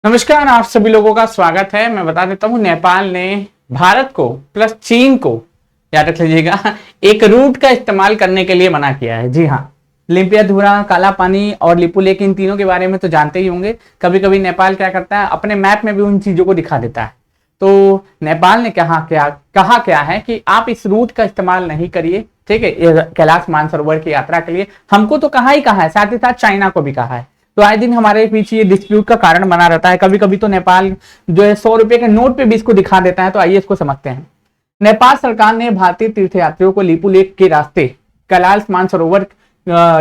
नमस्कार, आप सभी लोगों का स्वागत है। मैं बता देता हूं, नेपाल ने भारत को प्लस चीन को, याद रख लीजिएगा, एक रूट का इस्तेमाल करने के लिए मना किया है। जी हाँ, लिम्पियाधुरा, काला पानी और लिपुलेख, इन तीनों के बारे में तो जानते ही होंगे। कभी कभी नेपाल क्या करता है, अपने मैप में भी उन चीजों को दिखा देता है। तो नेपाल ने कहा क्या है कि आप इस रूट का इस्तेमाल नहीं करिए, ठीक है, कैलाश मानसरोवर की यात्रा के लिए। हमको तो कहा ही कहा है, साथ ही साथ चाइना को भी कहा है। तो आए दिन हमारे पीछे ये डिस्प्यूट का कारण बना रहता है। कभी कभी तो नेपाल जो है 100 रुपए के नोट पे भी इसको दिखा देता है। तो आइए इसको समझते हैं। नेपाल सरकार ने भारतीय तीर्थयात्रियों को लिपुलेख के रास्ते कैलाश मानसरोवर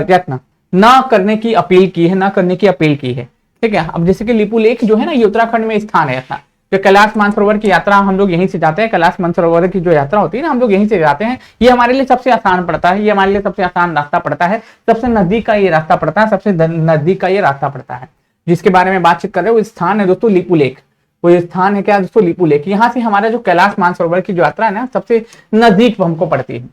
यत्न न करने की अपील की है, ठीक है। अब जैसे कि लिपुलेख जो है ना, ये उत्तराखंड में स्थान है अपना। जो कैलाश मानसरोवर की यात्रा हम लोग यहीं से जाते हैं, कैलाश मानसरोवर की जो यात्रा होती है ना, हम लोग यहीं से जाते हैं। ये हमारे लिए सबसे आसान पड़ता है, ये हमारे लिए सबसे आसान रास्ता पड़ता है, सबसे नजदीक का ये रास्ता पड़ता है, जिसके बारे में बातचीत कर रहे हैं। वो स्थान है दोस्तों लिपुलेख। वो स्थान है क्या दोस्तों? लिपुलेख। यहाँ से हमारा जो कैलाश मानसरोवर की जो यात्रा है ना, सबसे नजदीक हमको पड़ती है।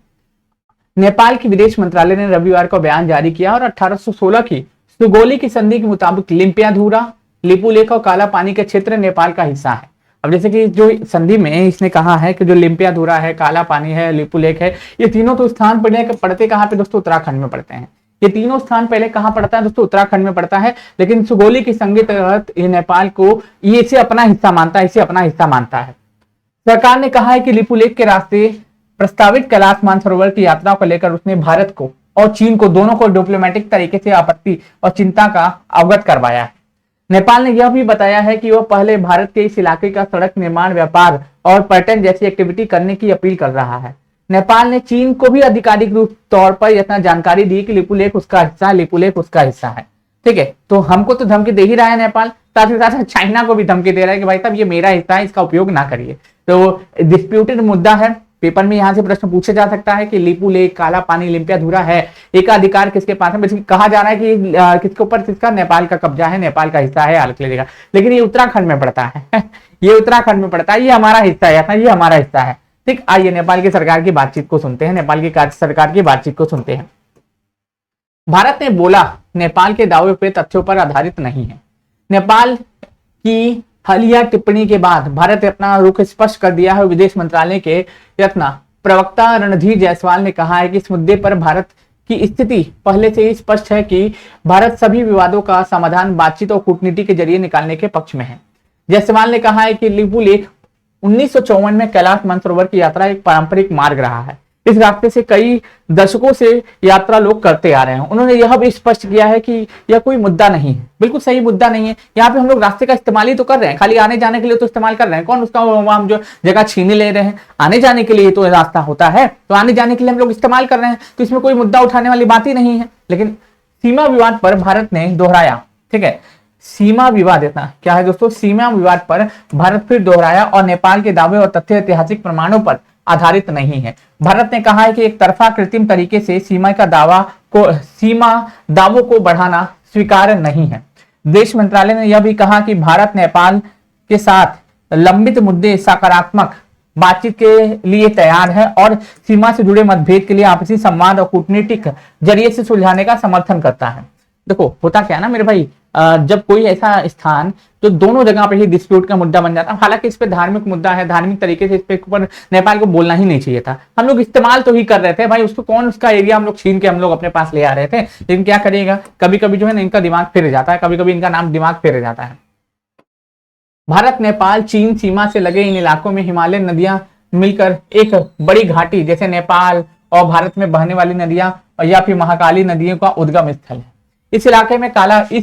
नेपाल की विदेश मंत्रालय ने रविवार को बयान जारी किया और 1816 की सुगौली की संधि के मुताबिक लिम्पियाधुरा, लिपुलेख और काला पानी के क्षेत्र नेपाल का हिस्सा है। अब जैसे कि जो संधि में इसने कहा है कि जो लिम्पियाधुरा है, काला पानी है, लिपुलेख है, ये तीनों तो स्थान पड़ते कहाँ पे दोस्तों? उत्तराखंड में पड़ते हैं। ये तीनों स्थान पहले कहाँ पड़ता है दोस्तों? उत्तराखंड में पड़ता है। लेकिन सुगौली की संधि के तहत ये नेपाल को इसे अपना हिस्सा मानता है। सरकार ने कहा है कि लिपुलेख के रास्ते प्रस्तावित कैलाश मानसरोवर की यात्रा को लेकर उसने भारत को और चीन को, दोनों को डिप्लोमेटिक तरीके से आपत्ति और चिंता का अवगत करवाया है। नेपाल ने यह भी बताया है कि वह पहले भारत के इस इलाके का सड़क निर्माण, व्यापार और पर्यटन जैसी एक्टिविटी करने की अपील कर रहा है। नेपाल ने चीन को भी आधिकारिक रूप तौर पर इतना जानकारी दी कि लिपुलेख उसका हिस्सा है, ठीक है। तो हमको तो धमकी दे ही रहा है नेपाल, साथ ही साथ चाइना को भी धमकी दे रहा है कि भाई साहब ये मेरा हिस्सा है, इसका उपयोग ना करिए। तो डिस्प्यूटेड मुद्दा है। पेपर में यहाँ से प्रश्न पूछा जा सकता है कि लिपुलेख, काला पानी, लिम्पियाधुरा है, एकाधिकार किसके पास है? कहा जा रहा है कि किसके ऊपर? किसका? नेपाल का कब्जा है, नेपाल का हिस्सा है, हालत लीजिएगा। लेकिन ये उत्तराखंड में पड़ता है ये उत्तराखंड में पड़ता है, ये हमारा हिस्सा है, ये हमारा हिस्सा है, ठीक। आइए नेपाल की सरकार की बातचीत को सुनते हैं, भारत ने बोला नेपाल के दावे पे तथ्यों पर आधारित नहीं है। नेपाल की हालिया टिप्पणी के बाद भारत ने अपना रुख स्पष्ट कर दिया है। विदेश मंत्रालय के प्रवक्ता रणधीर जायसवाल ने कहा है कि इस मुद्दे पर भारत की स्थिति पहले से ही स्पष्ट है कि भारत सभी विवादों का समाधान बातचीत और कूटनीति के जरिए निकालने के पक्ष में है। जायसवाल ने कहा है कि लिपुलेख 1954 में कैलाश मानसरोवर की यात्रा एक पारंपरिक मार्ग रहा है। इस रास्ते से कई दशकों से यात्रा लोग करते आ रहे हैं। उन्होंने यह भी स्पष्ट किया है कि यह कोई मुद्दा नहीं है, बिल्कुल सही मुद्दा नहीं है। यहाँ पे हम लोग रास्ते का इस्तेमाल ही तो कर रहे हैं, खाली आने जाने के लिए तो इस्तेमाल कर रहे हैं। कौन उसका हम जो जगह छीने ले रहे हैं? आने जाने के लिए तो रास्ता होता है, तो आने जाने के लिए हम लोग इस्तेमाल कर रहे हैं, तो इसमें कोई मुद्दा उठाने वाली बात ही नहीं है। लेकिन सीमा विवाद पर भारत ने दोहराया, ठीक है। सीमा विवाद इतना क्या है दोस्तों? सीमा विवाद पर भारत फिर दोहराया और नेपाल के दावे और तथ्य ऐतिहासिक प्रमाणों पर आधारित नहीं है। भारत ने कहा है कि एक तरफा कृत्रिम तरीके से सीमा दावों को बढ़ाना स्वीकार्य नहीं है। विदेश मंत्रालय ने यह भी कहा कि भारत नेपाल के साथ लंबित मुद्दे सकारात्मक बातचीत के लिए तैयार है और सीमा से जुड़े मतभेद के लिए आपसी संवाद और कूटनीतिक जरिए से सुलझाने का समर्थन करता है। देखो होता क्या है ना मेरे भाई, जब कोई ऐसा स्थान तो दोनों जगह पे ही डिस्प्यूट का मुद्दा बन जाता है। हालांकि इस पे धार्मिक मुद्दा है, धार्मिक तरीके से इस पे ऊपर नेपाल को बोलना ही नहीं चाहिए था। हम लोग इस्तेमाल तो ही कर रहे थे भाई, उसको कौन उसका एरिया हम लोग छीन के हम लोग अपने पास ले आ रहे थे। लेकिन क्या करिएगा, कभी कभी जो है ना इनका दिमाग फिर जाता है, कभी कभी इनका नाम दिमाग फिर जाता है। भारत नेपाल चीन सीमा से लगे इन इलाकों में हिमालयन नदियां मिलकर एक बड़ी घाटी, जैसे नेपाल और भारत में बहने वाली नदियां या फिर महाकाली नदियों का उद्गम स्थल है। इस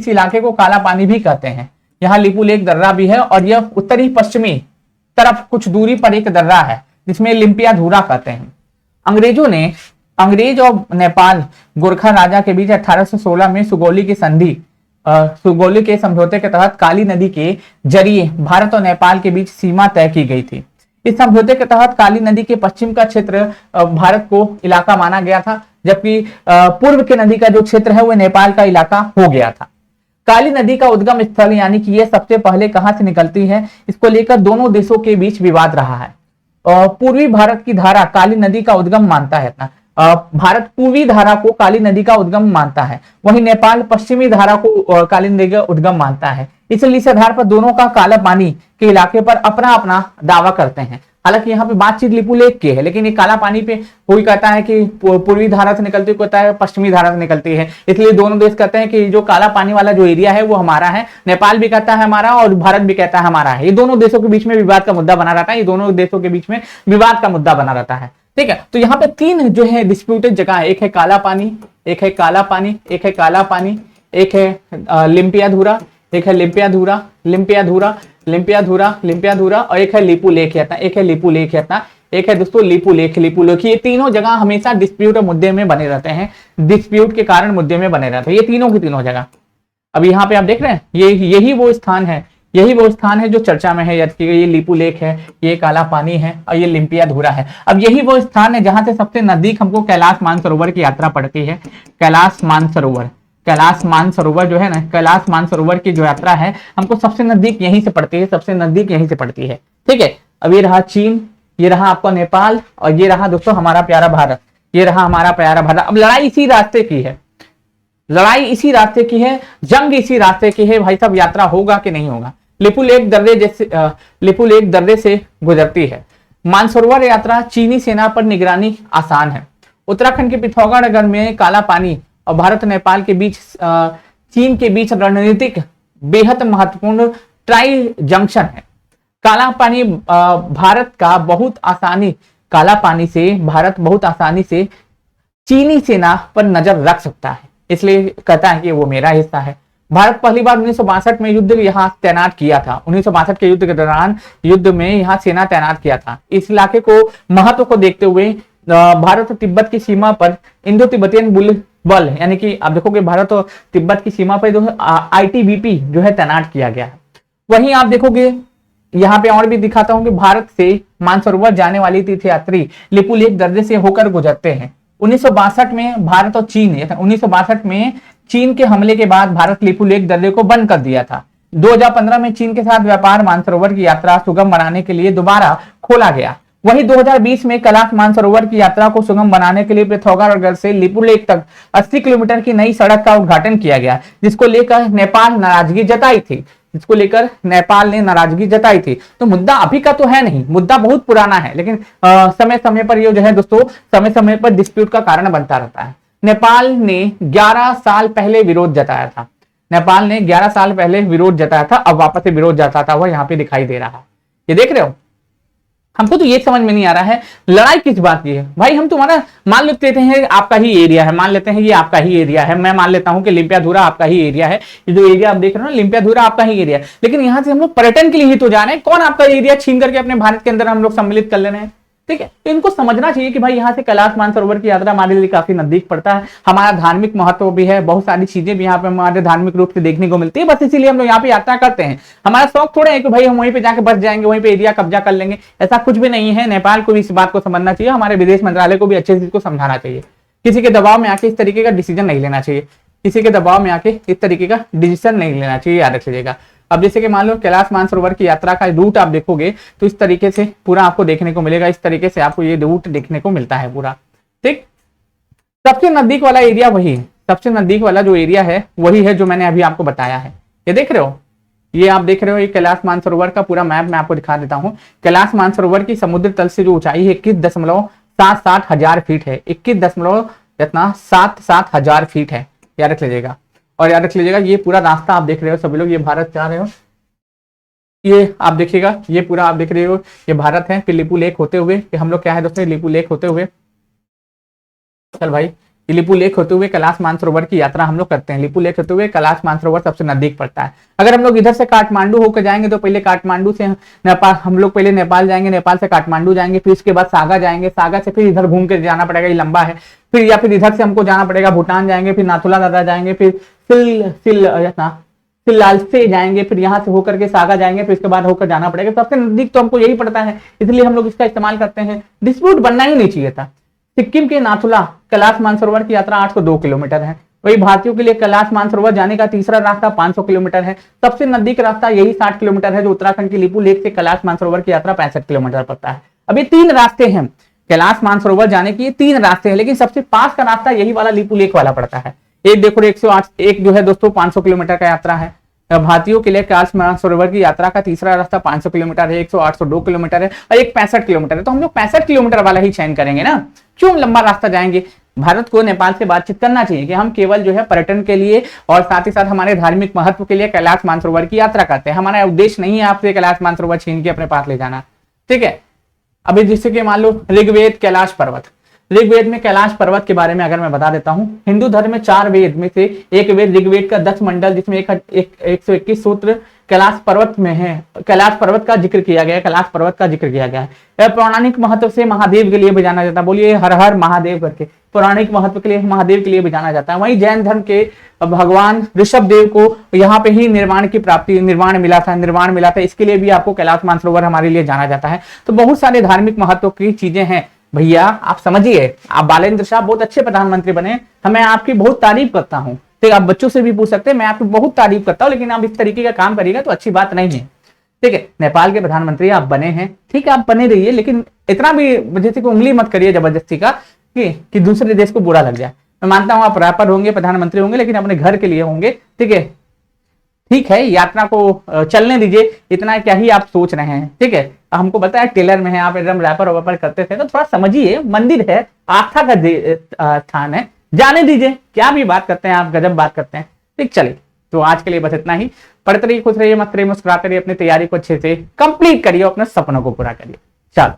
इलाके को काला पानी भी कहते हैं। यहाँ लिपुलेख दर्रा भी है और यह उत्तरी पश्चिमी तरफ कुछ दूरी पर एक दर्रा है जिसमें लिम्पियाधुरा कहते हैं। अंग्रेज और नेपाल गोरखा राजा के बीच 1816 में सुगौली के समझौते के तहत काली नदी के जरिए भारत और नेपाल के बीच सीमा तय की गई थी। इस समझौते के तहत काली नदी के पश्चिम का क्षेत्र भारत को इलाका माना गया था, जबकि पूर्व के नदी का जो क्षेत्र है वह नेपाल का इलाका हो गया था। काली नदी का उद्गम स्थल यानी कि यह सबसे पहले कहां से निकलती है, इसको लेकर दोनों देशों के बीच विवाद रहा है। पूर्वी भारत की धारा काली नदी का उद्गम मानता है। भारत पूर्वी धारा को काली नदी का उद्गम मानता है, वहीं नेपाल पश्चिमी धारा को काली नदी का उद्गम मानता है। इसलिए इस आधार पर दोनों का काला पानी के इलाके पर अपना अपना दावा करते हैं। हालांकि यहाँ पे बातचीत लिपू लेक की है, लेकिन ये काला पानी पे कोई कहता है कि पूर्वी धारा से निकलती है, कहता है पश्चिमी धारा से निकलती है। इसलिए दोनों देश कहते हैं कि जो काला पानी वाला जो एरिया है वो हमारा है। नेपाल भी कहता है हमारा और भारत भी कहता है हमारा है। ये दोनों देशों के बीच में विवाद का मुद्दा बना रहता है, ये दोनों देशों के बीच में विवाद का मुद्दा बना रहता है। ठीक है, तो यहाँ पे तीन जो है डिस्प्यूटेड जगह है, एक है काला पानी, एक है काला पानी, एक है काला पानी, एक है लिम्पियाधुरा, एक है लिम्पियाधुरा, लिम्पियाधुरा, लिम्पियाधुरा, लिम्पियाधुरा और एक है लिपू लेक यातना, एक है लिपू लेक यातना, एक है दोस्तों लिपू लेक, लिपू लेक। ये तीनों जगह हमेशा डिस्प्यूट और मुद्दे में बने रहते हैं, डिस्प्यूट के कारण मुद्दे में बने रहते हैं, ये तीनों की तीनों जगह। अब यहाँ पे आप देख रहे हैं यही वो स्थान है, यही वो स्थान है जो चर्चा में है। ये लिपू लेक है, ये काला पानी है और ये लिम्पियाधुरा है। अब यही वो स्थान है जहां से सबसे नजदीक हमको कैलाश मानसरोवर की यात्रा पड़ती है। कैलाश मानसरोवर, कैलाश मानसरोवर जो है ना, कैलाश मानसरोवर की जो यात्रा है हमको सबसे नजदीक यहीं से पड़ती है, सबसे नजदीक यहीं से पड़ती है। ठीक है, अब ये रहा चीन, ये रहा आपका नेपाल और ये रहा दोस्तों हमारा प्यारा भारत, ये रहा हमारा प्यारा भारत। अब लड़ाई इसी रास्ते की है, लड़ाई इसी रास्ते की है, जंग इसी रास्ते की है भाई साहब। यात्रा होगा कि नहीं होगा। लिपू लेक दर्रे जैसे लिपू लेक दर्रे से गुजरती है। मानसरोवर यात्रा चीनी सेना पर निगरानी आसान है। उत्तराखंड के पिथौरागढ़ में काला पानी और भारत नेपाल के बीच चीन के बीच रणनीतिक बेहद महत्वपूर्ण ट्राई जंक्शन है। काला पानी भारत का बहुत आसानी, काला पानी से भारत बहुत आसानी से चीनी सेना पर नजर रख सकता है, इसलिए कहता है कि वो मेरा हिस्सा है। भारत पहली बार 1962 में युद्ध यहाँ तैनात किया था। 1962 के युद्ध के दौरान युद्ध में यहाँ सेना तैनात किया था। इस इलाके को महत्व को देखते हुए भारत और तिब्बत की सीमा पर इंडो तिब्बतियन बल यानी कि आप देखोगे भारत और तिब्बत की सीमा पर जो ITBP जो है तैनात किया गया है। वहीं आप देखोगे यहाँ पे और भी दिखाता हूं कि भारत से मानसरोवर जाने वाली तीर्थयात्री लिपू लेक दर्रे से होकर गुजरते हैं। 1962 में भारत और चीन, 1962 में चीन के हमले के बाद भारत लिपू लेक दर्रे को बंद कर दिया था। 2015 में चीन के साथ व्यापार मानसरोवर की यात्रा सुगम बनाने के लिए दोबारा खोला गया। वहीं 2020 में कैलाश मानसरोवर की यात्रा को सुगम बनाने के लिए पिथौरागढ़ से लिपू लेक तक 80 किलोमीटर की नई सड़क का उद्घाटन किया गया, जिसको लेकर नेपाल नाराजगी जताई थी, जिसको लेकर नेपाल ने नाराजगी जताई थी। तो मुद्दा अभी का तो है नहीं, मुद्दा बहुत पुराना है, लेकिन समय समय पर ये जो है दोस्तों समय समय पर डिस्प्यूट का कारण बनता रहता है। नेपाल ने 11 साल पहले विरोध जताया था, नेपाल ने 11 साल पहले विरोध जताया था, अब वापस से विरोध जताता हुआ यहाँ पे दिखाई दे रहा है। ये देख रहे हो, हमको तो ये समझ में नहीं आ रहा है लड़ाई किस बात की है भाई। हम तुम्हारा मान लेते हैं आपका ही एरिया है, मान लेते हैं ये आपका ही एरिया है, मैं मान लेता हूं कि लिम्पियाधुरा आपका ही एरिया है, ये जो एरिया आप देख रहे हो ना लिम्पियाधुरा आपका ही एरिया है, लेकिन यहाँ से हम लोग पर्यटन के लिए ही तो जा रहे हैं। कौन आपका एरिया छीन करके अपने भारत के अंदर हम लोग सम्मिलित कर ले रहे हैं। ठीक है, तो इनको समझना चाहिए कि भाई यहाँ से कैलाश मानसरोवर की यात्रा हमारे लिए काफी नजदीक पड़ता है, हमारा धार्मिक महत्व भी है, बहुत सारी चीजें भी यहाँ पे हमारे धार्मिक रूप से देखने को मिलती है, बस इसीलिए हम लोग यहाँ पे यात्रा करते हैं। हमारा शौक थोड़ा है कि भाई हम वहीं पे जाके बस जाएंगे, वहीं पे एरिया कब्जा कर लेंगे, ऐसा कुछ भी नहीं है। नेपाल को भी इस बात को समझना चाहिए, हमारे विदेश मंत्रालय को भी अच्छे से इसको समझाना चाहिए। किसी के दबाव में आके इस तरीके का डिसीजन नहीं लेना चाहिए, किसी के दबाव में आके इस तरीके का डिसीजन नहीं लेना चाहिए, याद रख लीजिएगा। अब जैसे कि मान लो कैलाश मानसरोवर की यात्रा का रूट आप देखोगे तो इस तरीके से पूरा आपको देखने को मिलेगा, इस तरीके से आपको ये रूट देखने को मिलता है पूरा। ठीक, सबसे नजदीक वाला एरिया वही है, सबसे नजदीक वाला जो एरिया है वही है जो मैंने अभी आपको बताया है। ये देख रहे हो, ये आप देख रहे हो, ये कैलाश मानसरोवर का पूरा मैप मैं आपको दिखा देता हूँ। कैलाश मानसरोवर की समुद्र तल से जो ऊंचाई है 21.77 हजार फीट है, 21.77 हजार फीट है, याद रख लीजिएगा। और याद रख लीजिएगा ये पूरा रास्ता आप देख रहे हो सभी लोग, ये भारत जा रहे हो, ये आप देखिएगा, ये पूरा आप देख रहे हो, ये भारत है। फिर लिपू लेक होते हुए, हम लोग क्या है दोस्तों, लिपू लेक होते हुए, चल भाई, लिपू लेक होते हुए कैलाश मानसरोवर की यात्रा हम लोग करते हैं। लिपू लेक होते हुए कैलाश मानसरोवर सबसे नजदीक पड़ता है। अगर हम लोग इधर से काठमांडू होकर जाएंगे तो पहले काठमांडू से नेपाल, हम लोग पहले नेपाल जाएंगे, नेपाल से काठमांडू जाएंगे, फिर उसके बाद सागा जाएंगे, सागा से फिर इधर घूम के जाना पड़ेगा, ये लंबा है। फिर या फिर इधर से हमको जाना पड़ेगा भूटान जाएंगे, फिर नाथुला दादा जाएंगे, फिर फिलहाल से जाएंगे, फिर यहाँ से होकर के सागा जाएंगे, फिर इसके बाद होकर जाना पड़ेगा। सबसे नजदीक तो हमको यही पड़ता है, इसलिए हम लोग इसका इस्तेमाल करते हैं। डिस्प्यूट बनना ही नहीं चाहिए था। सिक्किम के नाथुला कैलाश मानसरोवर की यात्रा 802 किलोमीटर है। वही भारतीयों के लिए कैलाश मानसरोवर जाने का तीसरा रास्ता 500 किलोमीटर है। सबसे नजदीक रास्ता यही 60 किलोमीटर है, जो उत्तराखंड की लिपू लेक से कैलाश मानसरोवर की यात्रा 65 किलोमीटर पड़ता है। अब ये 3 रास्ते हैं कैलाश मानसरोवर जाने की, 3 रास्ते हैं, लेकिन सबसे पास का रास्ता यही वाला लिपू लेक वाला पड़ता है। एक देखो 108, एक जो है दोस्तों 500 किलोमीटर का यात्रा है, भारतीयों के लिए कैलाश मानसरोवर की यात्रा का तीसरा रास्ता 500 किलोमीटर है, 802 किलोमीटर है और एक 65 किलोमीटर है। तो हम लोग 65 किलोमीटर वाला ही चयन करेंगे ना, क्यों लंबा रास्ता जाएंगे। भारत को नेपाल से बातचीत करना चाहिए कि हम केवल जो है पर्यटन के लिए और साथ ही साथ हमारे धार्मिक महत्व के लिए कैलाश मानसरोवर की यात्रा करते हैं। हमारा उद्देश्य नहीं है आपसे कैलाश मानसरोवर छीन के अपने पास ले जाना, ठीक है। अभी जैसे कि मान लो ऋग्वेद कैलाश पर्वत, ऋग्वेद में कैलाश पर्वत के बारे में अगर मैं बता देता हूं, हिंदू धर्म में 4 वेद में से एक वेद ऋग्वेद का 10 मंडल जिसमें 121 सूत्र कैलाश पर्वत में है, कैलाश पर्वत का जिक्र किया गया है, कैलाश पर्वत का जिक्र किया गया है। यह पौराणिक महत्व से महादेव के लिए भी जाना जाता है, बोलिए हर हर महादेव करके, पौराणिक महत्व के लिए महादेव के लिए भी जाना जाता है। वहीं जैन धर्म के भगवान ऋषभ देव को यहाँ पे ही निर्वाण मिला था, इसके लिए भी आपको कैलाश मानसरोवर हमारे लिए जाना जाता है। तो बहुत सारे धार्मिक महत्व की चीजें हैं भैया, आप समझिए। आप बालेंद्र शाह बहुत अच्छे प्रधानमंत्री बने, मैं आपकी बहुत तारीफ करता हूं, ठीक। आप बच्चों से भी पूछ सकते हैं, मैं आपकी बहुत तारीफ करता हूं, लेकिन आप इस तरीके का काम करिएगा तो अच्छी बात नहीं है, ठीक है। नेपाल के प्रधानमंत्री आप बने हैं, ठीक है, आप बने रहिए, लेकिन इतना भी जैसे कि उंगली मत करिए जबरदस्ती का कि दूसरे देश को बुरा लग जाए। मैं मानता हूं आप रैपर होंगे, प्रधानमंत्री होंगे, लेकिन अपने घर के लिए होंगे, ठीक है। ठीक है, यात्रा को चलने दीजिए, इतना क्या ही आप सोच रहे हैं, ठीक है। हमको बताया टेलर में है आप, एकदम रैपर वैपर करते थे, तो थोड़ा समझिए, मंदिर है, आस्था का स्थान है, जाने दीजिए। क्या भी बात करते हैं आप, गजब बात करते हैं, ठीक। चलिए, तो आज के लिए बस इतना ही। पढ़ते रहिए, खुश रहिए, मस्त रहिए, मुस्कुराते रहिए, अपनी तैयारी को अच्छे से कंप्लीट करिए, अपने सपनों को पूरा करिए। चलो।